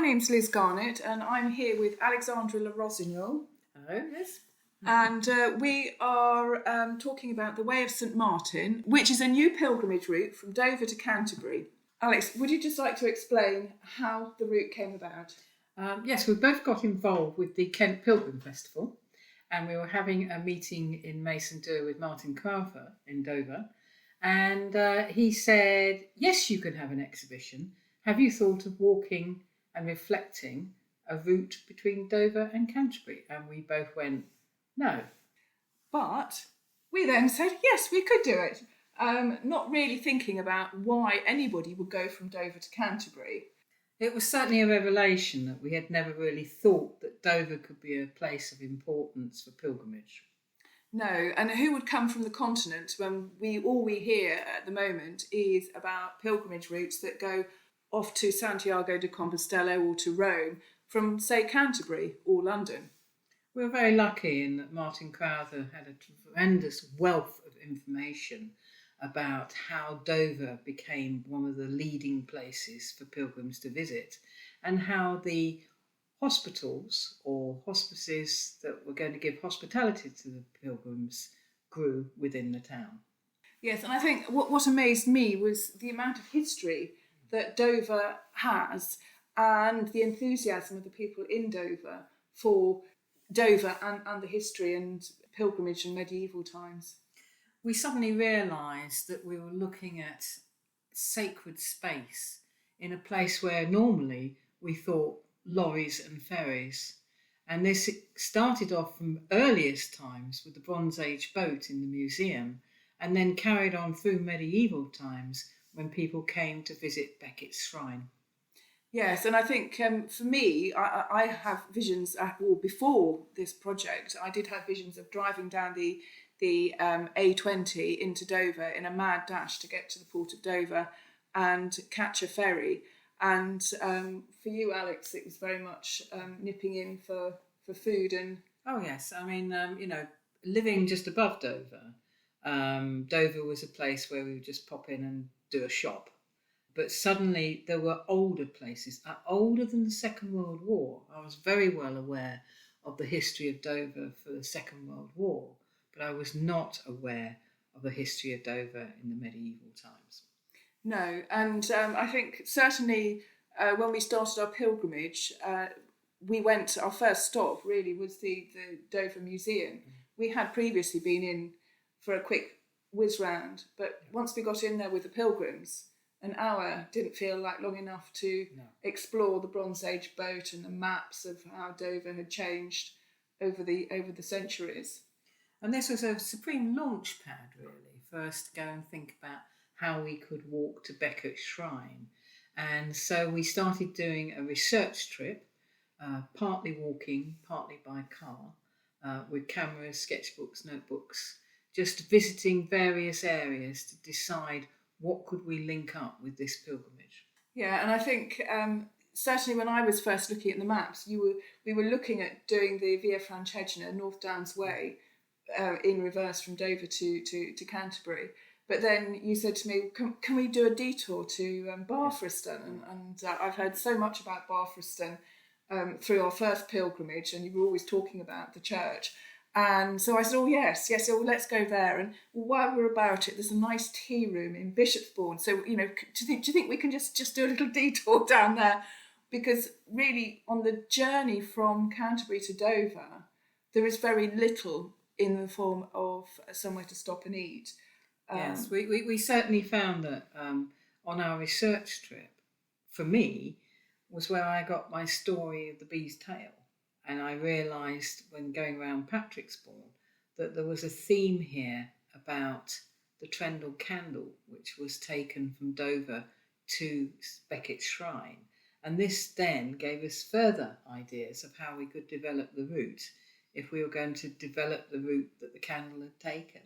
name's Liz Garnett and I'm here with Alexandra le Rossignol. Hello, Liz. And we are talking about the Way of St Martin, which is a new pilgrimage route from Dover to Canterbury. Alex, would you just like to explain how the route came about? Yes, we both got involved with the Kent Pilgrim Festival, and we were having a meeting in Mason Dure with Martin Crowther in Dover, and he said, yes, you can have an exhibition. Have you thought of walking and reflecting a route between Dover and Canterbury? And we both went, no. But we then said, yes, we could do it. Not really thinking about why anybody would go from Dover to Canterbury. It was certainly a revelation that we had never really thought that Dover could be a place of importance for pilgrimage. No, and who would come from the continent when all we hear at the moment is about pilgrimage routes that go off to Santiago de Compostela or to Rome from, say, Canterbury or London. We were very lucky in that Martin Crowther had a tremendous wealth of information about how Dover became one of the leading places for pilgrims to visit, and how the hospitals or hospices that were going to give hospitality to the pilgrims grew within the town. Yes, and I think what amazed me was the amount of history that Dover has and the enthusiasm of the people in Dover for Dover and the history and pilgrimage in medieval times. We suddenly realised that we were looking at sacred space in a place where normally we thought lorries and ferries. And this started off from earliest times with the Bronze Age boat in the museum, and then carried on through medieval times when people came to visit Becket's shrine. Yes, and I think for me, I have visions, before this project, I did have visions of driving down the A20 into Dover in a mad dash to get to the port of Dover and catch a ferry. And for you, Alex, it was very much nipping in for food and... Oh, yes. I mean, living just above Dover, Dover was a place where we would just pop in and do a shop. But suddenly there were older places, older than the Second World War. I was very well aware of the history of Dover for the Second World War, but I was not aware of the history of Dover in the medieval times. No, and I think certainly when we started our pilgrimage, our first stop really was the Dover Museum. We had previously been in for a quick whiz round, but once we got in there with the pilgrims, an hour didn't feel like long enough to explore the Bronze Age boat and the maps of how Dover had changed over the centuries. And this was a supreme launch pad, really, for us to go and think about how we could walk to Becket's shrine. And so we started doing a research trip, partly walking, partly by car, with cameras, sketchbooks, notebooks, just visiting various areas to decide what could we link up with this pilgrimage. Yeah, and I think certainly when I was first looking at the maps, we were looking at doing the Via Francigena, North Downs Way, in reverse from Dover to Canterbury. But then you said to me, can we do a detour to Barfriston? And I've heard so much about Barfriston through our first pilgrimage, and you were always talking about the church. And so I said, yes, well, let's go there. And while we're about it, there's a nice tea room in Bishopsbourne. So, do you think we can just do a little detour down there? Because really, on the journey from Canterbury to Dover, there is very little in the form of somewhere to stop and eat. Yes, we certainly found that on our research trip, for me, was where I got my story of the bee's tail. And I realised when going around Patricksbourne that there was a theme here about the Trendle candle, which was taken from Dover to Becket's shrine. And this then gave us further ideas of how we could develop the route if we were going to develop the route that the candle had taken.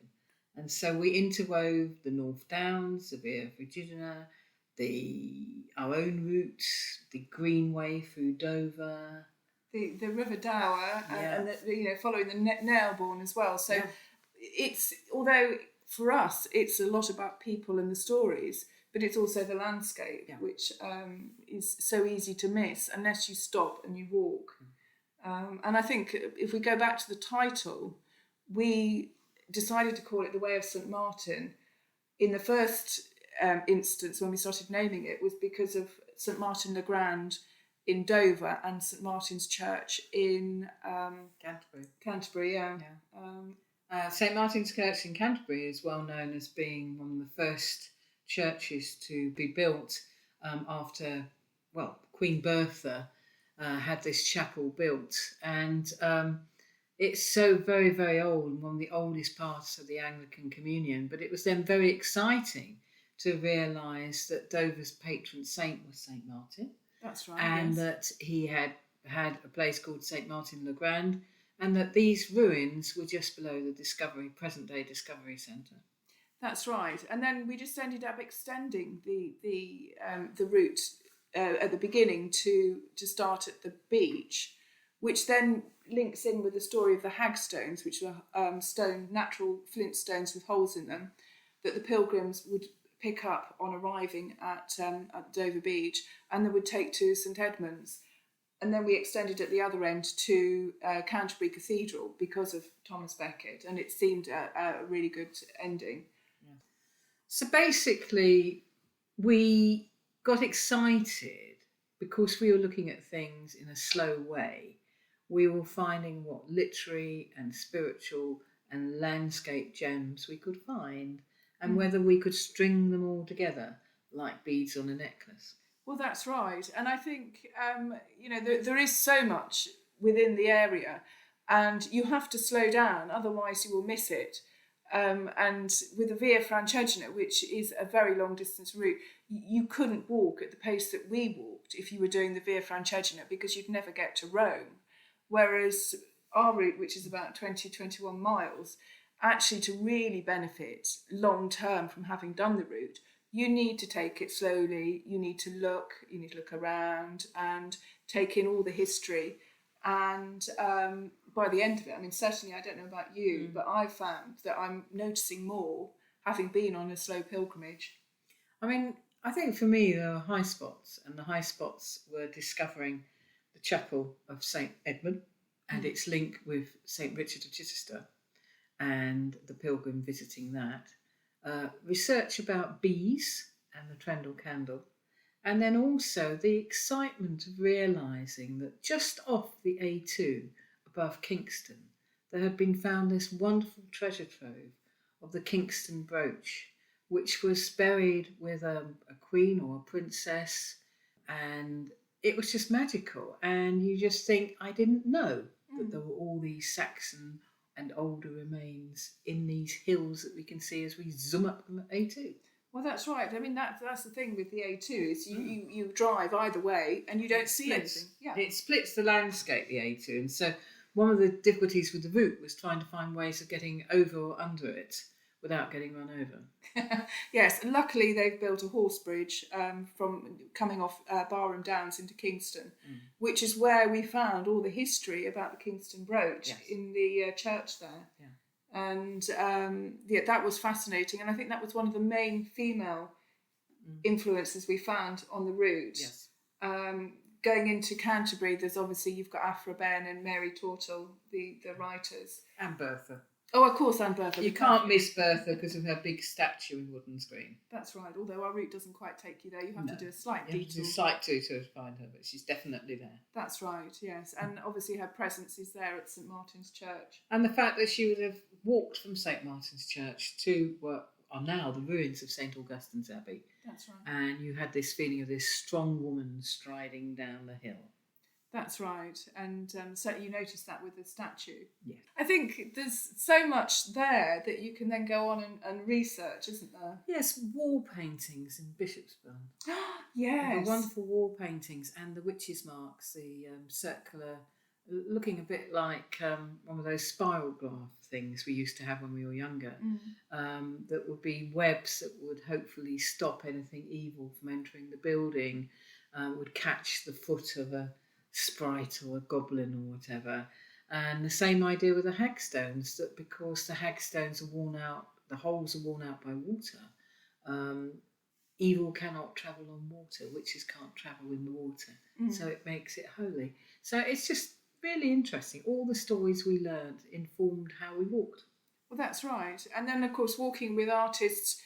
And so we interwove the North Downs, the Via Francigena, our own routes, the Greenway through Dover, the River Dower, and following the Nailbourne as well. So it's, although for us it's a lot about people and the stories, but it's also the landscape, which is so easy to miss unless you stop and you walk. And I think if we go back to the title, we decided to call it The Way of St Martin. In the first instance, when we started naming it, was because of St Martin le Grand in Dover and St Martin's Church in Canterbury, St Martin's Church in Canterbury is well known as being one of the first churches to be built after, Queen Bertha had this chapel built, and it's so very, very old, and one of the oldest parts of the Anglican Communion. But it was then very exciting to realise that Dover's patron saint was St Martin. That's right. And that he had a place called St Martin le Grand, and that these ruins were just below the present-day Discovery Centre. That's right. And then we just ended up extending the route at the beginning to start at the beach, which then links in with the story of the hagstones, which were natural flint stones with holes in them, that the pilgrims would pick up on arriving at Dover Beach, and they would take to St Edmunds. And then we extended at the other end to Canterbury Cathedral because of Thomas Becket, and it seemed a really good ending. Yeah. So basically, we got excited because we were looking at things in a slow way. We were finding what literary and spiritual and landscape gems we could find, and whether we could string them all together like beads on a necklace. Well, that's right. And I think, there is so much within the area, and you have to slow down, otherwise you will miss it. And with the Via Francigena, which is a very long distance route, you couldn't walk at the pace that we walked if you were doing the Via Francigena, because you'd never get to Rome. Whereas our route, which is about 21 miles, actually to really benefit long term from having done the route, you need to take it slowly, you need to look around and take in all the history. And by the end of it, certainly I don't know about you, but I've found that I'm noticing more having been on a slow pilgrimage. I think for me there were high spots, and the high spots were discovering the chapel of St Edmund and its link with St Richard of Chichester, and the pilgrim visiting that. Research about bees and the Trendle Candle, and then also the excitement of realising that just off the A2 above Kingston there had been found this wonderful treasure trove of the Kingston brooch, which was buried with a queen or a princess, and it was just magical. And you just think, I didn't know that there were all these Saxon and older remains in these hills that we can see as we zoom up from A2. Well, that's right. That's the thing with the A2 is you drive either way and you don't see anything. Yeah. It splits the landscape, the A2, and so one of the difficulties with the route was trying to find ways of getting over or under it without getting run over. Yes, and luckily they've built a horse bridge from coming off Barham Downs into Kingston, which is where we found all the history about the Kingston brooch in the church there. Yeah. And that was fascinating, and I think that was one of the main female influences we found on the route. Yes. Going into Canterbury, there's obviously, you've got Aphra Behn and Mary Tortle, the writers. And Bertha. Oh, of course, and Bertha. You can't miss Bertha because of her big statue in wooden screen. That's right, although our route doesn't quite take you there. You have to do a slight detour. You have to do a slight detour to find her, but she's definitely there. That's right, yes. And obviously her presence is there at St Martin's Church. And the fact that she would have walked from St Martin's Church to what are now the ruins of St Augustine's Abbey. That's right. And you had this feeling of this strong woman striding down the hill. That's right, and so you notice that with the statue. Yeah. I think there's so much there that you can then go on and research, isn't there? Yes, wall paintings in Bishopsburn. Yes. The wonderful wall paintings and the witches' marks, the circular, looking a bit like one of those spiral graph things we used to have when we were younger, that would be webs that would hopefully stop anything evil from entering the building, would catch the foot of a sprite or a goblin or whatever. And the same idea with the hagstones, that because the hagstones are worn out, the holes are worn out by water, evil cannot travel on water, witches can't travel in the water, so it makes it holy. So it's just really interesting. All the stories we learned informed how we walked. Well, that's right. And then, of course, walking with artists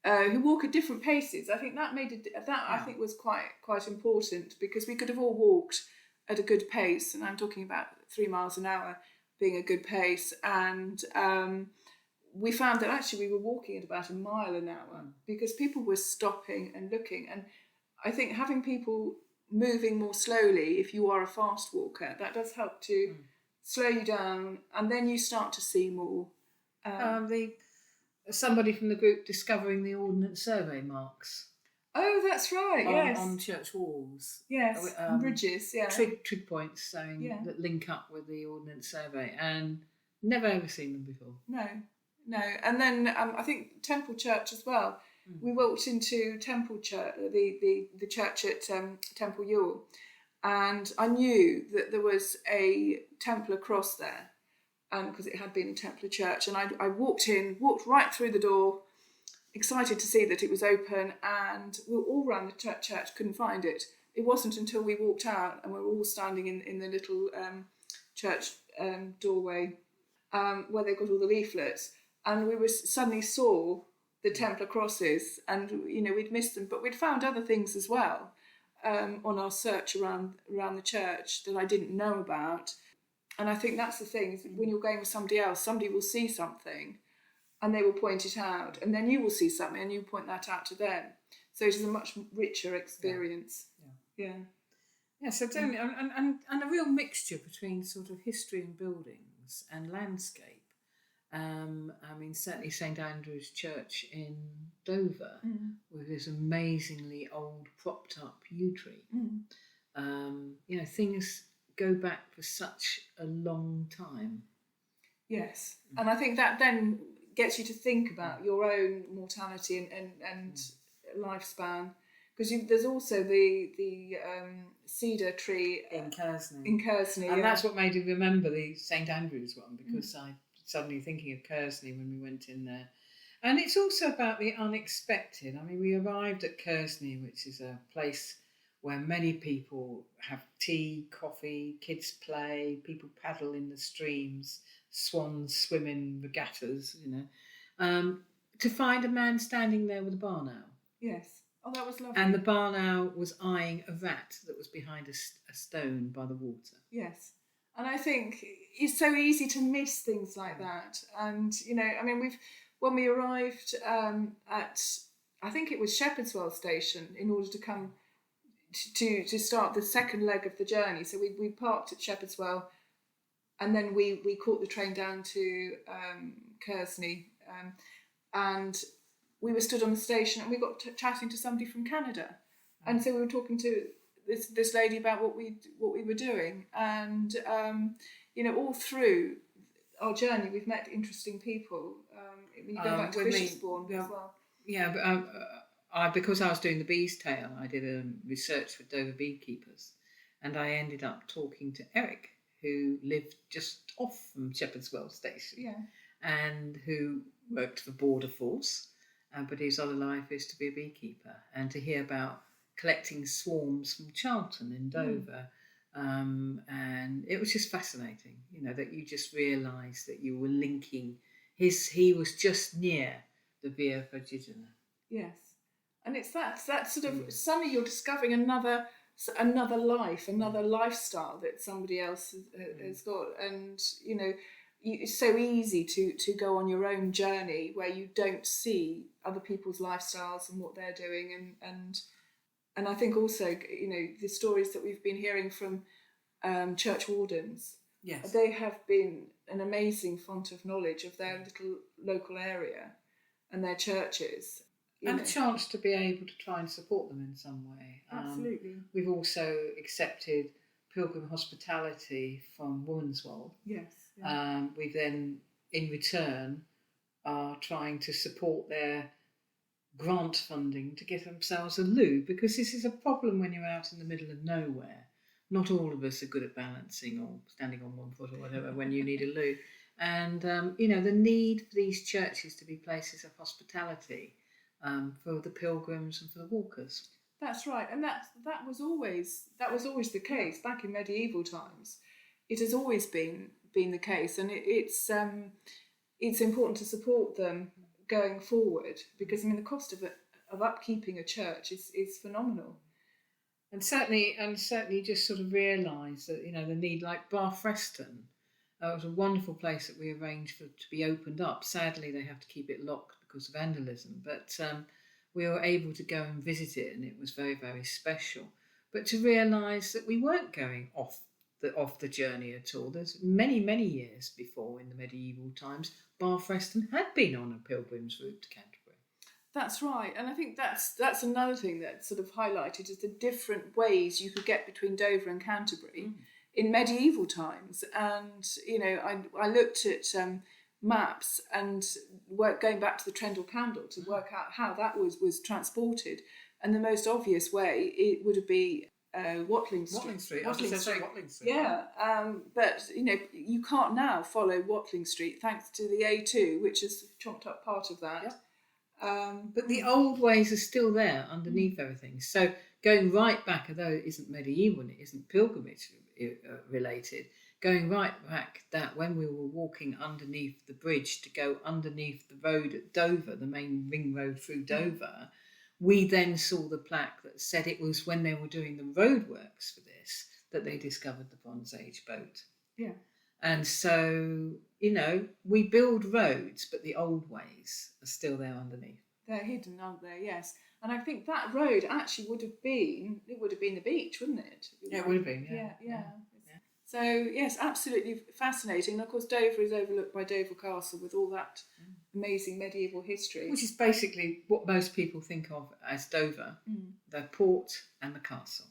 who walk at different paces. I think that I think was quite important, because we could have all walked at a good pace, and I'm talking about 3 miles an hour being a good pace, and we found that actually we were walking at about 1 mile an hour because people were stopping and looking. And I think having people moving more slowly, if you are a fast walker, that does help to slow you down, and then you start to see more. Somebody from the group discovering the Ordnance Survey marks. Oh, that's right. Yes, on church walls. Yes, on bridges. Yeah, trig points that link up with the Ordnance Survey, and never ever seen them before. No. And then I think Temple Church as well. We walked into Temple Church, the church at Temple Ewell, and I knew that there was a Templar cross there, because it had been a Templar church. And I walked right through the door, excited to see that it was open, and we were all around the church, couldn't find it. It wasn't until we walked out and we were all standing in the little church doorway where they got all the leaflets, and we suddenly saw the Templar crosses, and we'd missed them, but we'd found other things as well on our search around the church that I didn't know about. And I think that's the thing, is when you're going with somebody else, somebody will see something and they will point it out, and then you will see something and you point that out to them. So it is a much richer experience. Yeah. So and a real mixture between sort of history and buildings and landscape. Certainly St Andrew's Church in Dover, with this amazingly old propped up yew tree. Things go back for such a long time. Yes, and I think that then gets you to think about your own mortality and lifespan, because there's also the cedar tree in Kersney. And that's what made me remember the St Andrew's one, because I suddenly thinking of Kersney when we went in there. And it's also about the unexpected. I mean, we arrived at Kersney, which is a place where many people have tea, coffee, kids play, people paddle in the streams, swans swim in regattas, to find a man standing there with a barn owl. Yes. Oh, that was lovely. And the barn owl was eyeing a rat that was behind a stone by the water. Yes. And I think it's so easy to miss things like that. And, when we arrived at, I think it was Shepherdswell Station, in order to come to start the second leg of the journey. So we parked at Shepherdswell, and then we caught the train down to Kersney. And we were stood on the station, and we got chatting to somebody from Canada. And so we were talking to this lady about what we were doing, and all through our journey we've met interesting people. When you go back to Bishopsbourne as well. Yeah, but because I was doing the bee's tail, I did a research for Dover beekeepers, and I ended up talking to Eric, who lived just off from Shepherdswell Station, and who worked for Border Force, but his other life is to be a beekeeper, and to hear about collecting swarms from Charlton in Dover. And it was just fascinating, that you just realised that you were linking he was just near the Via Francigena. Yes. And it's that sort of, suddenly you're discovering another life, another lifestyle that somebody else has got. And, it's so easy to go on your own journey where you don't see other people's lifestyles and what they're doing. And I think also, the stories that we've been hearing from church wardens, they have been an amazing font of knowledge of their little local area and their churches. And a chance to be able to try and support them in some way. Absolutely. We've also accepted pilgrim hospitality from Womanswold. Yes. We then, in return, are trying to support their grant funding to get themselves a loo, because this is a problem when you're out in the middle of nowhere. Not all of us are good at balancing or standing on one foot or whatever when you need a loo. And, the need for these churches to be places of hospitality for the pilgrims and for the walkers. That's right, and that was always the case back in medieval times. It has always been the case, and it's important to support them going forward, because the cost of upkeeping a church is phenomenal. And certainly just sort of realise that the need, like Barfreston. It was a wonderful place that we arranged to be opened up. Sadly, they have to keep it locked because of vandalism, but we were able to go and visit it, and it was very, very special. But to realise that we weren't going off the journey at all. There's many, many years before, in the medieval times, Barfreston had been on a pilgrim's route to Canterbury. That's right, and I think that's another thing that's sort of highlighted, is the different ways you could get between Dover and Canterbury in medieval times. And I looked at maps and going back to the Trendle Candle to work out how that was transported, and the most obvious way it would be Watling Street. Watling Street. Yeah, but you can't now follow Watling Street thanks to the A2, which has chopped up part of that. Yep. But the old ways are still there underneath everything. So going right back, although it isn't medieval and it isn't pilgrimage related, going right back that when we were walking underneath the bridge to go underneath the road at Dover, the main ring road through Dover, we then saw the plaque that said it was when they were doing the roadworks for this that they discovered the Bronze Age boat. Yeah. And so, we build roads, but the old ways are still there underneath. They're hidden, aren't they? Yes. And I think that road actually would have been the beach, wouldn't it? Yeah, it would have been, yeah. So, yes, absolutely fascinating. And, of course, Dover is overlooked by Dover Castle with all that amazing medieval history. Which is basically what most people think of as Dover, the port and the castle.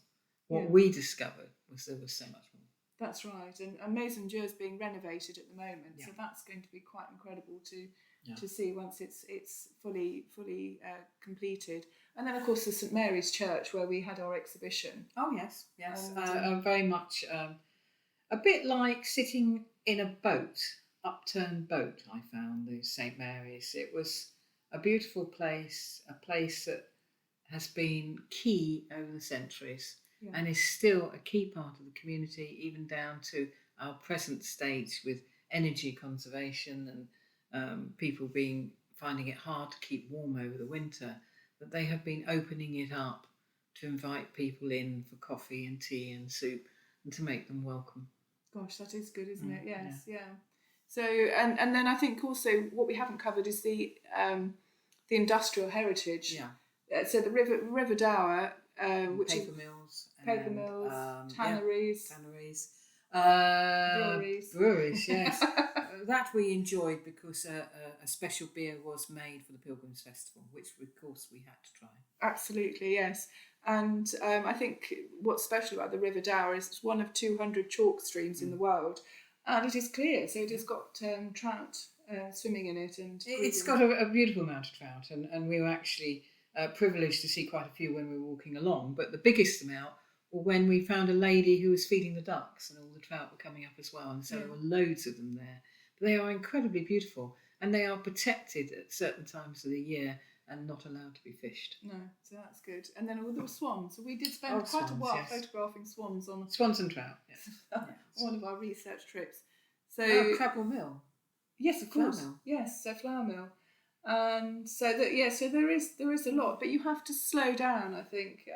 What we discovered was there was so much more. That's right. And Maison Dieu is being renovated at the moment, so that's going to be quite incredible to see once it's fully completed. And then, of course, the St Mary's Church, where we had our exhibition. Oh, yes. Very much... a bit like sitting in a boat, upturned boat, I found the St Mary's. It was a beautiful place, a place that has been key over the centuries and is still a key part of the community, even down to our present stage with energy conservation and people finding it hard to keep warm over the winter, that they have been opening it up to invite people in for coffee and tea and soup and to make them welcome. Gosh, that is good, isn't it? Yes, yeah. So, and then I think also what we haven't covered is the industrial heritage. Yeah. So the River Dower, which paper is mills, tanneries, breweries. Yes, that we enjoyed because a special beer was made for the Pilgrims Festival, which of course we had to try. Absolutely, yes. And I think what's special about the River Dower is it's one of 200 chalk streams in the world, and it is clear, so it has got trout swimming in it. And it's got a beautiful amount of trout, and we were actually privileged to see quite a few when we were walking along, but the biggest amount were when we found a lady who was feeding the ducks, and all the trout were coming up as well, and so there were loads of them there. But they are incredibly beautiful, and they are protected at certain times of the year and not allowed to be fished. No, so that's good. And then there were swans. So we did spend quite a while photographing swans on swans and trout. Yes. One of our research trips. So Crabwell Mill. Yes, of course. Flour mill. Yes, so flour mill. And so so there is a lot, but you have to slow down, I think.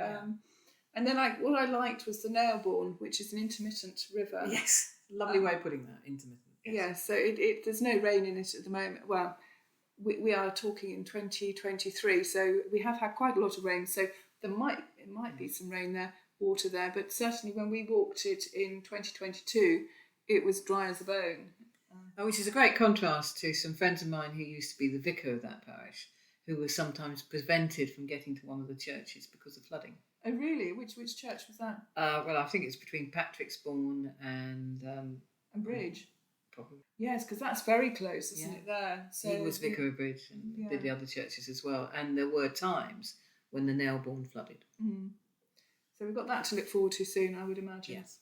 And then what I liked was the Nailbourne, which is an intermittent river. Yes, lovely way of putting that, intermittent. Yes, so it there's no rain in it at the moment. Well, we are talking in 2023, so we have had quite a lot of rain, so it might be some water there, but certainly when we walked it in 2022, it was dry as a bone. Which is a great contrast to some friends of mine who used to be the vicar of that parish, who was sometimes prevented from getting to one of the churches because of flooding. Oh, really? Which church was that? Well, I think it's between Patricksbourne and Bridge. Probably. Yes, because that's very close, isn't it, there? So he was vicar of Bridge and did the other churches as well. And there were times when the Nailbourne flooded. Mm. So we've got that to look forward to soon, I would imagine. Yes.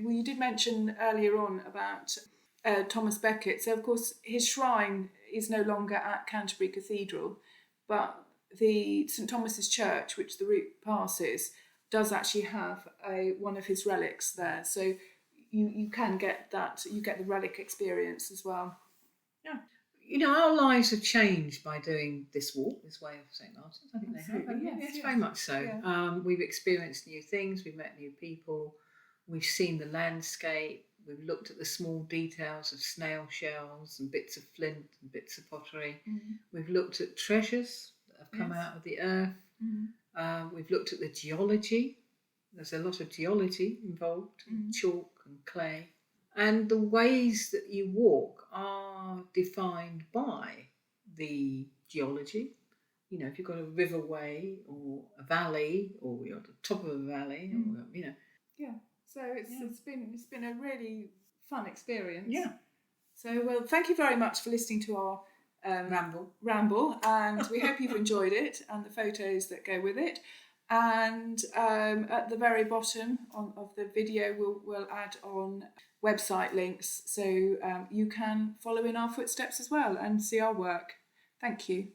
Well, you did mention earlier on about Thomas Becket. So, of course, his shrine is no longer at Canterbury Cathedral, but the St Thomas's Church, which the route passes, does actually have one of his relics there. So you can get that, you get the relic experience as well. Yeah. You know, our lives have changed by doing this walk, this way of St Martin's. I think Absolutely, they have. yes, Yes, very much so. Yeah. We've experienced new things, we've met new people, we've seen the landscape, we've looked at the small details of snail shells and bits of flint and bits of pottery. We've looked at treasures that have come out of the earth. We've looked at the geology. There's a lot of geology involved, chalk and clay. And the ways that you walk are defined by the geology. You know, if you've got a riverway or a valley, or you're at the top of a valley, or, you know. Yeah. So it's been a really fun experience. Yeah. So, well, thank you very much for listening to our ramble, and we hope you've enjoyed it and the photos that go with it. And at the very bottom of the video, we'll add on website links, so you can follow in our footsteps as well and see our work. Thank you.